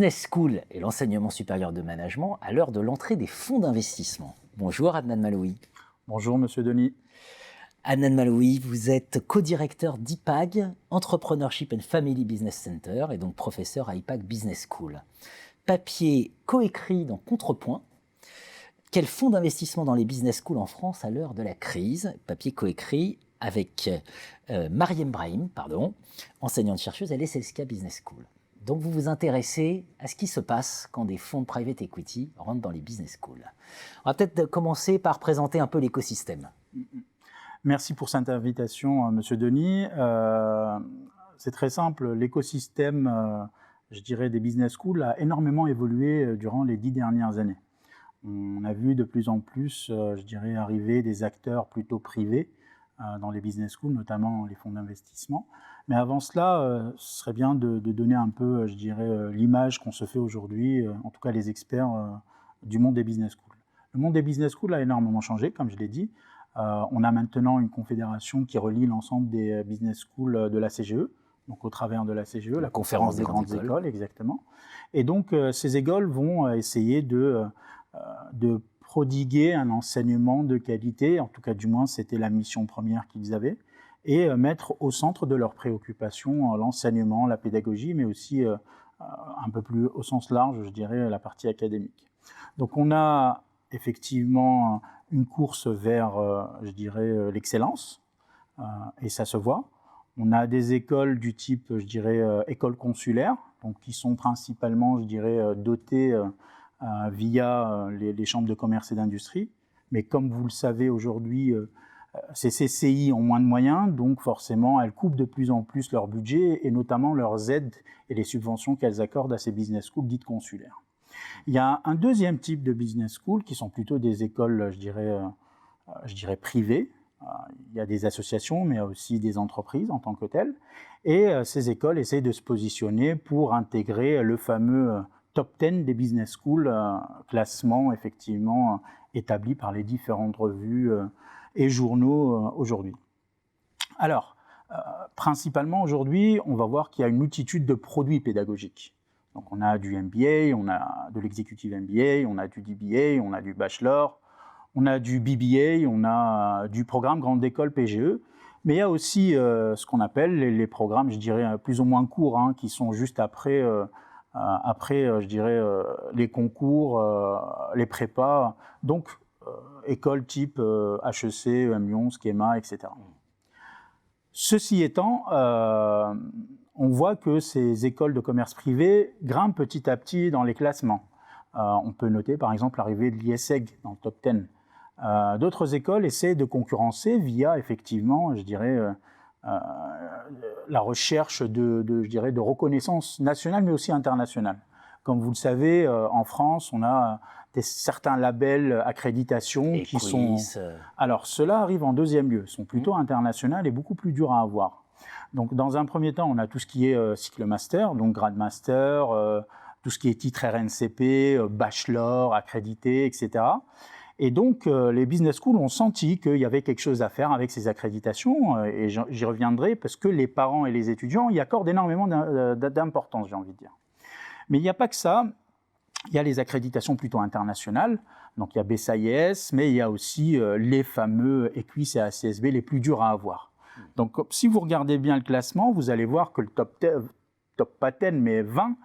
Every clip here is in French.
business school et l'enseignement supérieur de management à l'heure de l'entrée des fonds d'investissement. Bonjour Adnan Maloui. Bonjour Monsieur Denis. Adnan Maloui, vous êtes co-directeur d'IPAG, Entrepreneurship and Family Business Center, et donc professeur à IPAG Business School. Papier coécrit dans Contrepoint. Quel fonds d'investissement dans les business schools en France à l'heure de la crise? Papier coécrit avec Mariem Brahim, enseignante-chercheuse à l'ESSESCA Business School. Donc vous vous intéressez à ce qui se passe quand des fonds de private equity rentrent dans les business schools. On va peut-être commencer par présenter un peu l'écosystème. Merci pour cette invitation, Monsieur Denis. C'est très simple, l'écosystème, je dirais, des business schools a énormément évolué durant les 10 dernières années. On a vu de plus en plus, je dirais, arriver des acteurs plutôt privés dans les business schools, notamment les fonds d'investissement. Mais avant cela, ce serait bien de donner un peu, je dirais, l'image qu'on se fait aujourd'hui, en tout cas les experts du monde des business schools. Le monde des business schools a énormément changé, comme je l'ai dit. On a maintenant une confédération qui relie l'ensemble des business schools de la CGE, donc au travers de la CGE, la conférence des grandes écoles, exactement. Et donc ces écoles vont essayer de prodiguer un enseignement de qualité, en tout cas du moins c'était la mission première qu'ils avaient, et mettre au centre de leurs préoccupations l'enseignement, la pédagogie, mais aussi un peu plus au sens large, je dirais, la partie académique. Donc on a effectivement une course vers, je dirais, l'excellence, et ça se voit. On a des écoles du type, je dirais, écoles consulaires, donc qui sont principalement, je dirais, dotées via les chambres de commerce et d'industrie. Mais comme vous le savez aujourd'hui, ces CCI ont moins de moyens, donc forcément elles coupent de plus en plus leur budget et notamment leurs aides et les subventions qu'elles accordent à ces business schools dites consulaires. Il y a un deuxième type de business school qui sont plutôt des écoles, je dirais privées. Il y a des associations, mais il y a aussi des entreprises en tant que telles. Et ces écoles essayent de se positionner pour intégrer le fameux top 10 des business schools, classement effectivement établi par les différentes revues et journaux aujourd'hui. Alors, principalement aujourd'hui, on va voir qu'il y a une multitude de produits pédagogiques. Donc on a du MBA, on a de l'executive MBA, on a du DBA, on a du bachelor, on a du BBA, on a du programme grande école PGE, mais il y a aussi ce qu'on appelle les programmes, je dirais, plus ou moins courts, qui sont juste après, je dirais, les concours, les prépas, donc écoles type HEC, EM Lyon, Schema, etc. Ceci étant, on voit que ces écoles de commerce privé grimpent petit à petit dans les classements. On peut noter par exemple l'arrivée de l'ISEG dans le top 10. D'autres écoles essaient de concurrencer via effectivement, je dirais, la recherche je dirais, de reconnaissance nationale mais aussi internationale. Comme vous le savez, en France, on a certains labels, accréditations qui sont... Alors, ceux-là arrivent en deuxième lieu, sont plutôt internationaux et beaucoup plus durs à avoir. Donc, dans un premier temps, on a tout ce qui est cycle master, donc grade master, tout ce qui est titre RNCP, bachelor, accrédité, etc. Et donc, les business schools ont senti qu'il y avait quelque chose à faire avec ces accréditations, et j'y reviendrai parce que les parents et les étudiants y accordent énormément d'importance, j'ai envie de dire. Mais il n'y a pas que ça, il y a les accréditations plutôt internationales, donc il y a BSAIS, mais il y a aussi les fameux EQUIS et ACSB les plus durs à avoir. Donc si vous regardez bien le classement, vous allez voir que le top pas 10, mais 20,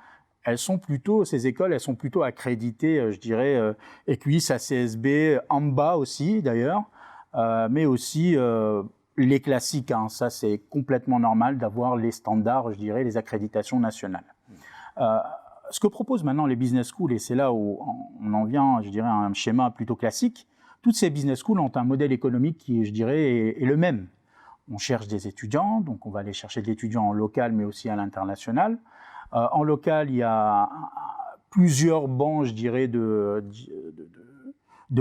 ces écoles, elles sont plutôt accréditées, je dirais, EQUIS, ACSB, en bas aussi d'ailleurs, mais aussi les classiques, ça c'est complètement normal d'avoir les standards, je dirais, les accréditations nationales. Ce que proposent maintenant les business schools, et c'est là où on en vient, je dirais, à un schéma plutôt classique, toutes ces business schools ont un modèle économique qui, je dirais, est le même. On cherche des étudiants, donc on va aller chercher de l'étudiant en local, mais aussi à l'international. En local, il y a plusieurs bancs, je dirais, de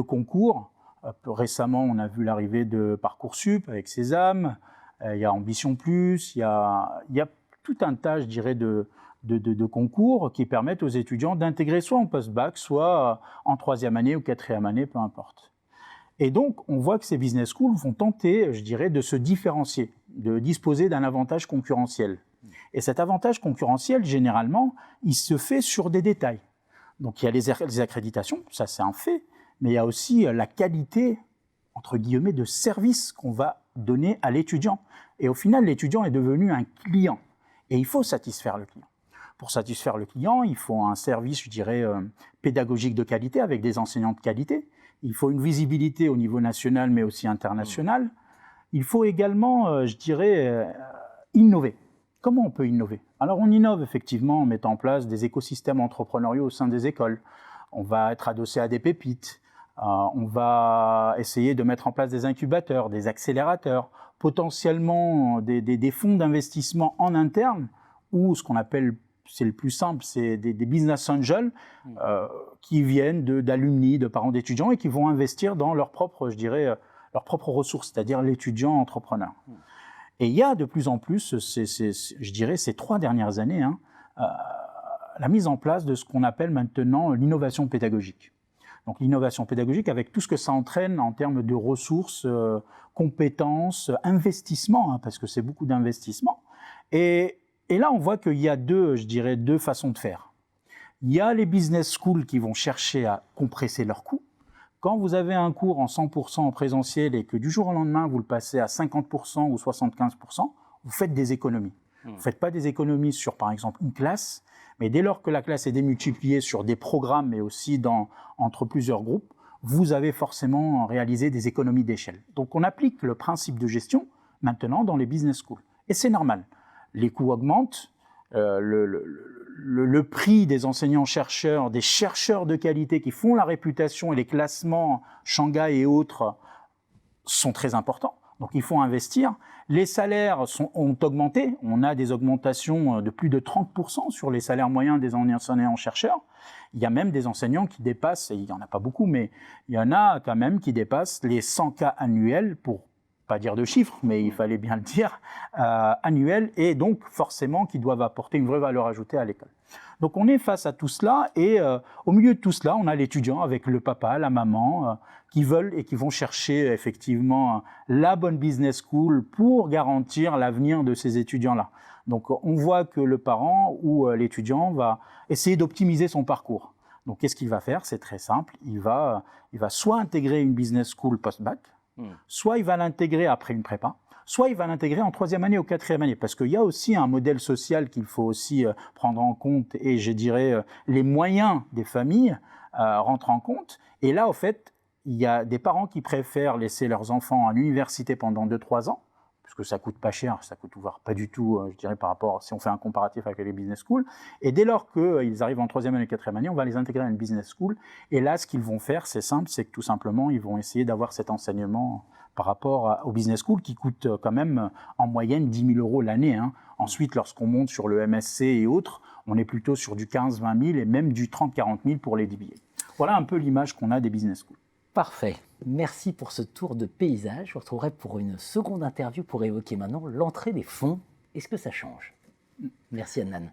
concours. Récemment, on a vu l'arrivée de Parcoursup avec Sésame, il y a Ambition Plus, il y a tout un tas, je dirais, de concours qui permettent aux étudiants d'intégrer soit en post-bac, soit en troisième année ou quatrième année, peu importe. Et donc, on voit que ces business schools vont tenter, je dirais, de se différencier, de disposer d'un avantage concurrentiel. Et cet avantage concurrentiel, généralement, il se fait sur des détails. Donc il y a les accréditations, ça c'est un fait, mais il y a aussi la qualité, entre guillemets, de service qu'on va donner à l'étudiant. Et au final, l'étudiant est devenu un client. Et il faut satisfaire le client. Pour satisfaire le client, il faut un service, je dirais, pédagogique de qualité, avec des enseignants de qualité. Il faut une visibilité au niveau national, mais aussi international. Il faut également, je dirais, innover. Comment on peut innover? Alors on innove effectivement en mettant en place des écosystèmes entrepreneuriaux au sein des écoles. On va être adossé à des pépites. On va essayer de mettre en place des incubateurs, des accélérateurs, potentiellement des fonds d'investissement en interne, ou ce qu'on appelle, c'est le plus simple, c'est des business angels qui viennent d'alumni, de parents d'étudiants et qui vont investir dans leurs propres, je dirais, leurs propres ressources, c'est-à-dire l'étudiant entrepreneur. Et il y a de plus en plus, je dirais, ces 3 dernières années, la mise en place de ce qu'on appelle maintenant l'innovation pédagogique. Donc l'innovation pédagogique avec tout ce que ça entraîne en termes de ressources, compétences, investissements, parce que c'est beaucoup d'investissements. Et là, on voit qu'il y a deux façons de faire. Il y a les business schools qui vont chercher à compresser leurs coûts. Quand vous avez un cours en 100% en présentiel et que du jour au lendemain, vous le passez à 50% ou 75%, vous faites des économies. Vous ne faites pas des économies sur, par exemple, une classe, mais dès lors que la classe est démultipliée sur des programmes, mais aussi entre plusieurs groupes, vous avez forcément réalisé des économies d'échelle. Donc, on applique le principe de gestion maintenant dans les business schools. Et c'est normal. Les coûts augmentent, le prix des enseignants-chercheurs, des chercheurs de qualité qui font la réputation et les classements Shanghai et autres sont très importants. Donc il faut investir. Les salaires ont augmenté. On a des augmentations de plus de 30% sur les salaires moyens des enseignants-chercheurs. Il y a même des enseignants qui dépassent, et il n'y en a pas beaucoup, mais il y en a quand même qui dépassent les 100 cas annuels, pour pas dire de chiffres, mais il fallait bien le dire, annuels, et donc forcément qui doivent apporter une vraie valeur ajoutée à l'école. Donc on est face à tout cela, et au milieu de tout cela, on a l'étudiant avec le papa, la maman, qui veulent et qui vont chercher effectivement la bonne business school pour garantir l'avenir de ces étudiants-là. Donc on voit que le parent ou l'étudiant va essayer d'optimiser son parcours. Donc qu'est-ce qu'il va faire? C'est très simple, il va soit intégrer une business school post-bac, soit il va l'intégrer après une prépa, soit il va l'intégrer en 3e année ou 4e année, parce qu'il y a aussi un modèle social qu'il faut aussi prendre en compte, et je dirais les moyens des familles rentrent en compte. Et là, au fait, il y a des parents qui préfèrent laisser leurs enfants à l'université pendant 2-3 ans, parce que ça coûte pas cher, ça coûte voire pas du tout, je dirais, par rapport, si on fait un comparatif avec les business schools. Et dès lors qu'ils arrivent en 3e année, 4e année, on va les intégrer à une business school. Et là, ce qu'ils vont faire, c'est simple, c'est que tout simplement, ils vont essayer d'avoir cet enseignement par rapport au business school qui coûte quand même en moyenne 10 000 € l'année. Ensuite, lorsqu'on monte sur le MSc et autres, on est plutôt sur du 15-20 000 et même du 30-40 000 pour les billets. Voilà un peu l'image qu'on a des business schools. Parfait. Merci pour ce tour de paysage. Je vous retrouverai pour une seconde interview pour évoquer maintenant l'entrée des fonds. Est-ce que ça change? Merci Adnan.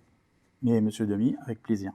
Mais monsieur Demy, avec plaisir.